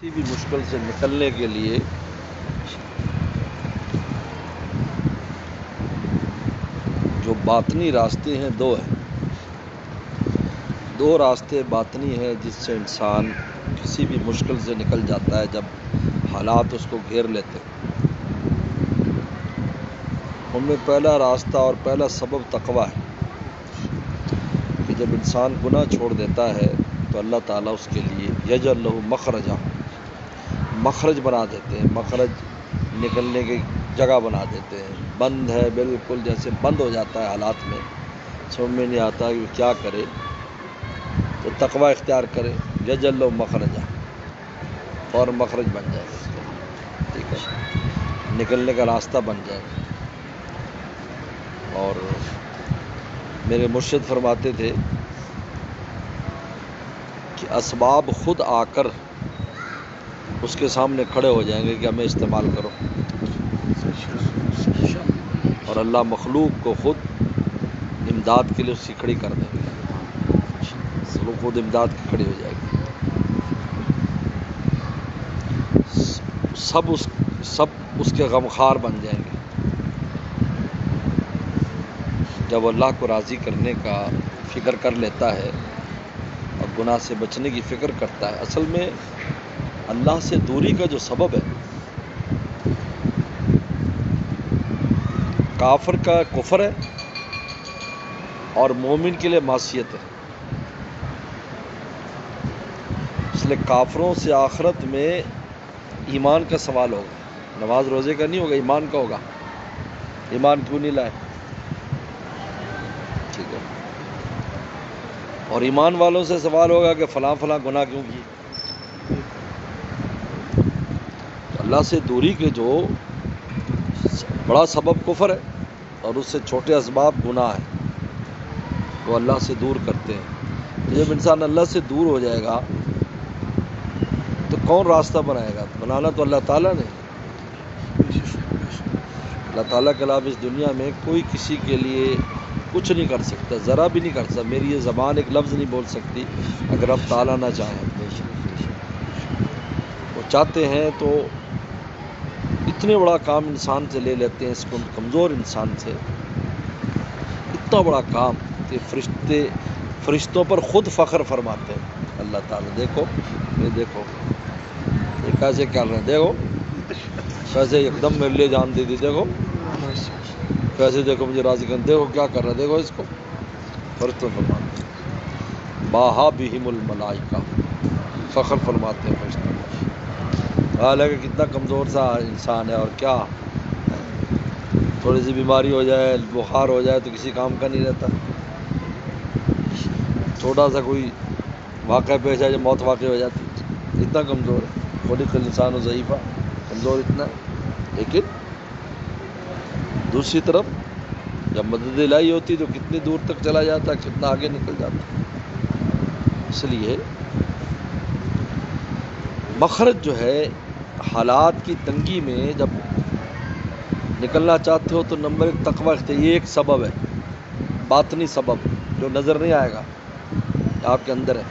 کسی بھی مشکل سے نکلنے کے لیے جو باطنی راستے ہیں دو ہیں. دو راستے باطنی ہیں جس سے انسان کسی بھی مشکل سے نکل جاتا ہے جب حالات اس کو گھیر لیتے ہیں. ان میں پہلا راستہ اور پہلا سبب تقویٰ ہے کہ جب انسان گناہ چھوڑ دیتا ہے تو اللہ تعالیٰ اس کے لیے یجعل لہ مخرجا مخرج بنا دیتے ہیں. مخرج نکلنے کی جگہ بنا دیتے ہیں. بند ہے بالکل جیسے بند ہو جاتا ہے حالات میں, سمجھ میں نہیں آتا کہ کیا کرے, تو تقویٰ اختیار کرے یجعل لہ مخرجا اور مخرج بن جائے گا اس کے لیے. ٹھیک ہے, نکلنے کا راستہ بن جائے گا. اور میرے مرشد فرماتے تھے کہ اسباب خود آ کر اس کے سامنے کھڑے ہو جائیں گے کہ ہمیں استعمال کرو, اور اللہ مخلوق کو خود امداد کے لیے اس کی کھڑی کر دیں گے. وہ خود امداد کی کھڑی ہو جائے گی. سب اس کے غمخوار بن جائیں گے جب اللہ کو راضی کرنے کا فکر کر لیتا ہے اور گناہ سے بچنے کی فکر کرتا ہے. اصل میں اللہ سے دوری کا جو سبب ہے, کافر کا کفر ہے اور مومن کے لیے معصیت ہے. اس لیے کافروں سے آخرت میں ایمان کا سوال ہوگا, نماز روزے کا نہیں ہوگا, ایمان کا ہوگا. ایمان کیوں نہیں لائے؟ ٹھیک ہے, اور ایمان والوں سے سوال ہوگا کہ فلاں فلاں گناہ کیوں کیے. اللہ سے دوری کے جو بڑا سبب کفر ہے اور اس سے چھوٹے اسباب گناہ ہیں, وہ اللہ سے دور کرتے ہیں. تو جب انسان اللہ سے دور ہو جائے گا تو کون راستہ بنائے گا؟ بنانا تو اللہ تعالیٰ نے. اللہ تعالیٰ کے علاوہ اس دنیا میں کوئی کسی کے لیے کچھ نہیں کر سکتا, ذرا بھی نہیں کر سکتا. میری یہ زبان ایک لفظ نہیں بول سکتی اگر اب تعالیٰ نہ چاہیں. وہ چاہتے ہیں تو اتنے بڑا کام انسان سے لے لیتے ہیں, اس کو کمزور انسان سے اتنا بڑا کام کہ فرشتوں پر خود فخر فرماتے ہیں. اللہ تعالیٰ دیکھو, یہ دیکھو یہ کیسے کر رہے ہیں, دیکھو کیسے ایک دم میرے لیے جان دے دی, دیکھو کیسے, دیکھو مجھے راضی کر, دیکھو کیا کر رہا ہے, دیکھو اس کو. فرشتوں فرماتے ہیں باہا بہم الملائکہ, فخر فرماتے ہیں فرشتوں. حالانکہ کتنا کمزور سا انسان ہے, اور کیا تھوڑی سی بیماری ہو جائے, بخار ہو جائے تو کسی کام کا نہیں رہتا. چھوٹا سا کوئی واقعہ پیش آ جائے, موت واقع ہو جاتی. اتنا کمزور ہے, خلق الانسان ضعیفا, کمزور اتنا. لیکن دوسری طرف جب مدد الہی ہوتی تو کتنی دور تک چلا جاتا, کتنا آگے نکل جاتا. اس لیے مخرج جو ہے حالات کی تنگی میں جب نکلنا چاہتے ہو تو نمبر ایک تقویٰ اختیار, یہ ایک سبب ہے باطنی سبب جو نظر نہیں آئے گا, آپ کے اندر ہے.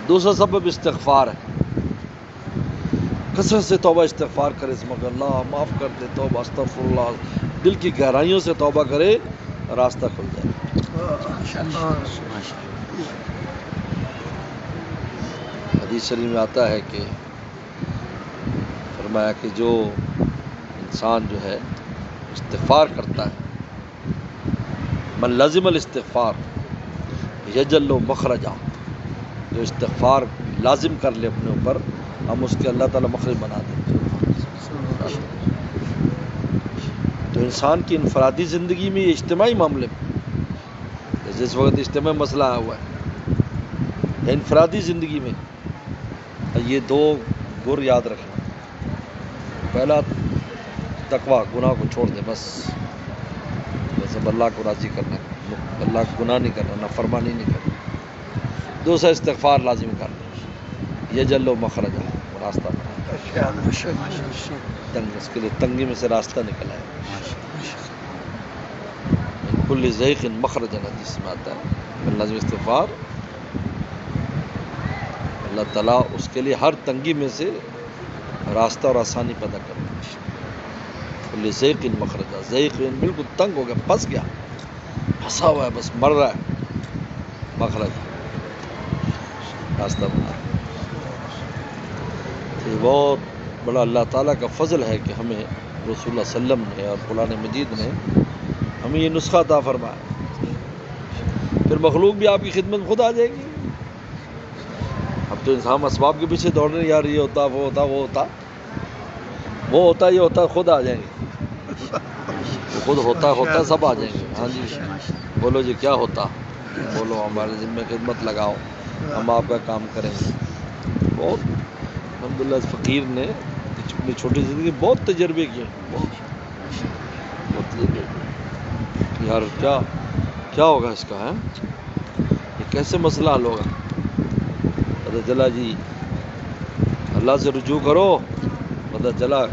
دوسرا سبب استغفار ہے, کثرت سے توبہ استغفار کرے, اس میں اللہ معاف کر دے, توبہ استغفر اللہ, دل کی گہرائیوں سے توبہ کرے, راستہ کھل جائے. حدیث شریف میں آتا ہے کہ فرمایا کہ جو انسان جو ہے استغفار کرتا ہے, من لازم الاستغفار یجعل له مخرجا, جو استغفار لازم کر لے اپنے اوپر, ہم اس کے اللہ تعالیٰ مخرج بنا دیں. تو انسان کی انفرادی زندگی میں, یہ اجتماعی معاملے میں جس وقت اجتماعی مسئلہ آیا ہوا ہے, انفرادی زندگی میں یہ دو گر یاد رکھنا. پہلا تقویٰ, گناہ کو چھوڑ دے بس, جیسے اللہ کو راضی کرنا, اللہ کو گناہ نہیں کرنا, نافرمانی نہیں کرنا. دوسرا استغفار لازم کرنا, یجعل له مخرجا, راستہ بنا, اس کے لیے تنگی میں سے راستہ نکل آئے. من کل ضیق مخرجا, حدیث میں آتا ہے لازم استغفار اللہ تعالیٰ اس کے لیے ہر تنگی میں سے راستہ اور آسانی پیدا کرتا ہے. کل ضیق مخرجہ، ضیق بالکل تنگ ہو گیا، پھنس گیا، پھنسا ہوا ہے، بس مر رہا ہے، مخرج راستہ بنا. یہ بہت بڑا اللہ تعالیٰ کا فضل ہے کہ ہمیں رسول اللہ صلی اللہ علیہ وسلم نے اور قرآن مجید نے ہمیں یہ نسخہ عطا فرمایا. پھر مخلوق بھی آپ کی خدمت میں خود آ جائے گی. اب تو انسان اسباب کے پیچھے دوڑ رہے، یار یہ ہوتا، وہ ہوتا، وہ ہوتا، وہ ہوتا، یہ ہوتا، خود آ جائیں گے. خود ہوتا سب آ جائیں گے. ہاں جی، بولو جی کیا ہوتا، بولو ہمارے ذمہ خدمت لگاؤ، ہم آپ کا کام کریں گے. بہت الحمدللہ اس فقیر نے اپنی چھوٹی زندگی بہت تجربے کیے، بہت تجربے کیے. یار کیا ہوگا اس کا، ہے یہ کیسے مسئلہ حل ہوگا. پتہ چلا جی اللہ سے رجوع کرو. پتہ چلا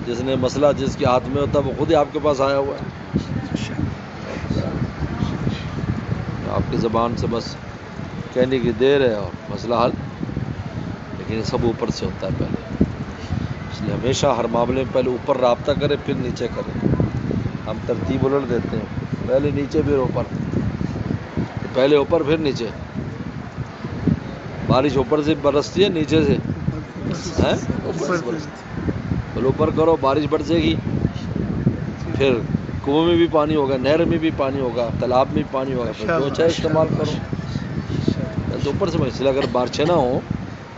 جس نے مسئلہ جس کے ہاتھ میں ہوتا وہ خود ہی آپ کے پاس آیا ہوا ہے. آپ کی زبان سے بس کہنے کی دیر ہے اور مسئلہ حل، لیکن یہ سب اوپر سے ہوتا ہے پہلے. اس لیے ہمیشہ ہر معاملے میں پہلے اوپر رابطہ کرے پھر نیچے کرے. ہم ترتیب الٹ دیتے ہیں، پہلے نیچے پھر اوپر، پہلے اوپر پھر نیچے. بارش اوپر سے برستی ہے نیچے سے، اوپر سے برستی. پہلے اوپر کرو، بارش برسے گی، پھر کنویں میں بھی پانی ہوگا، نہر میں بھی پانی ہوگا، تالاب میں بھی پانی ہوگا، پھر جو چاہے استعمال کرو. تو اوپر سے اس لیے اگر بارشیں نہ ہوں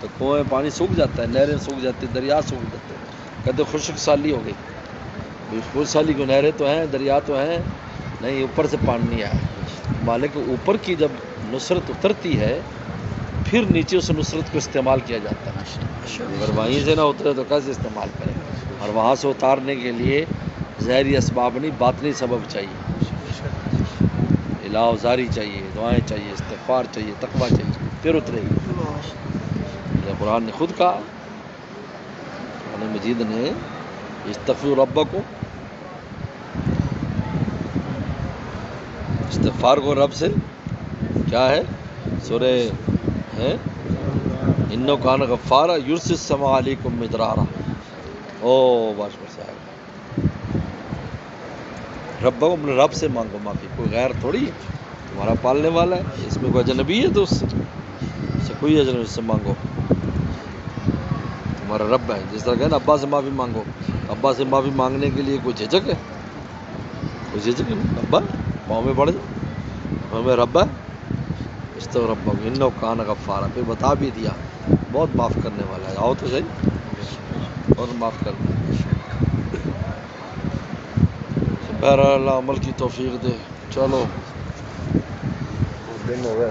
تو کنویں میں پانی سوکھ جاتا ہے، نہریں سوکھ جاتی ہیں، دریا سوکھ جاتے ہیں. کہتے خشک سالی ہو گئی. خشک سالی کو نہریں تو ہیں، دریا تو ہیں، نہیں اوپر سے پانی نہیں آیا. مالک اوپر کی جب نصرت اترتی ہے پھر نیچے اس نصرت کو استعمال کیا جاتا ہے. اگر وہیں سے نہ اترے تو کیسے استعمال کریں. اور وہاں سے اتارنے کے لیے ظاہری اسباب نہیں، باطنی سبب چاہیے. الہ زاری چاہیے، دعائیں چاہیے، استغفار چاہیے، تقویٰ چاہیے، پھر اترے گی. قرآن نے خود کہا، قرآن مجید نے استغفروا ربکم، استغفار کو رب سے کیا ہے، سورہ ہے انہ کان غفارا یرسل السماء علیکم مدرارا. او باش پر سے آئے ربکم، اپنے رب سے مانگو معافی. کوئی غیر تھوڑی ہے، تمہارا پالنے والا ہے. اس میں کوئی اجنبی ہے تو اس سے کوئی اجنبی، اس سے مانگو. تمہارا رب ہے. جس طرح کہ نا ابا سے معافی مانگو، ابا سے معافی مانگنے کے لیے کوئی جھجک ہے؟ کوئی جھجک نہیں. ابا پاؤں میں پڑ جاؤ، ہمیں رب ہے. استغفر ربکم انہ کان غفارا. پھر بتا بھی دیا بہت معاف کرنے والا ہے. آؤ تو صحیح، اور معاف کر دیں. بہرحال اللہ عمل کی توفیق دے. چلو دن ہو گئے.